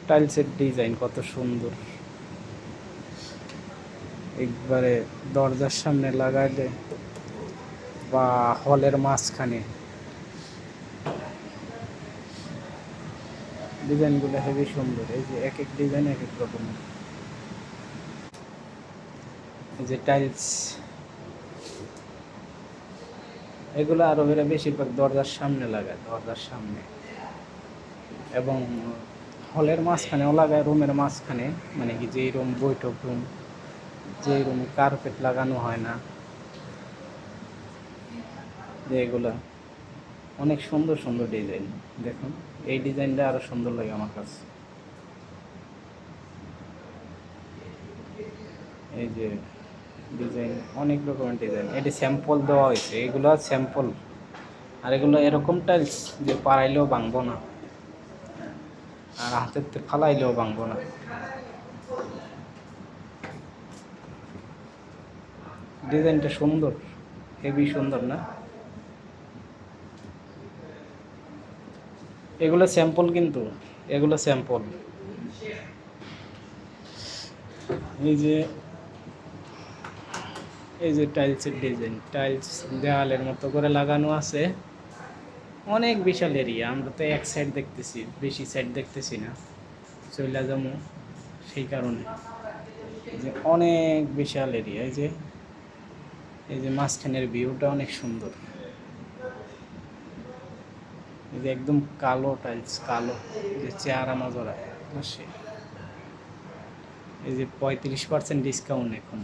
টাইলসের ডিজাইন কত সুন্দর, একবারে দরজার সামনে লাগাইলে বা হলের মাঝখানে ডিজাইনগুলো হেবি সুন্দর। এই যে এক এক ডিজাইন এক এক রকম। এই যে টাইলস, এগুলো আরবেরা বেশিরভাগ দরজার সামনে লাগায়, দরজার সামনে এবং হলের মাঝখানেও লাগায়, রুমের মাঝখানে, মানে কি যেই রুম বৈঠক রুম, যেই রুমে কার্পেট লাগানো হয় না, যে এগুলো অনেক সুন্দর সুন্দর ডিজাইন। দেখুন এই ডিজাইনটা আরো সুন্দর লাগে আমার কাছে। এই যে ডিজাইন, অনেক রকমের ডিজাইন, এটি স্যাম্পল দেওয়া হয়েছে, এগুলো স্যাম্পল। আর এগুলো এরকম টাইলস যে পাড়াইলেও ভাঙবো না, আর হাতের ফালাইলেও ভাঙবো না। ডিজাইনটা সুন্দর, হেভি সুন্দর না? এগুলো স্যাম্পল, কিন্তু এগুলো স্যাম্পল। এই যে এই যে টাইলসের ডিজাইন, টাইলস দেওয়ালের মতো করে লাগানো আছে, অনেক বিশাল এরিয়া। আমরা তো এক সাইড দেখতেছি, বেশি সাইড দেখতেছি না, চইলা যাবো সেই কারণে। যে অনেক বিশাল এরিয়া। এই যে মাঝখানের ভিউটা অনেক সুন্দর। এই যে একদম কালো টাইলস, কালো, যে চেহারা নজর আসে। এই যে 35% ডিসকাউন্ট এখন।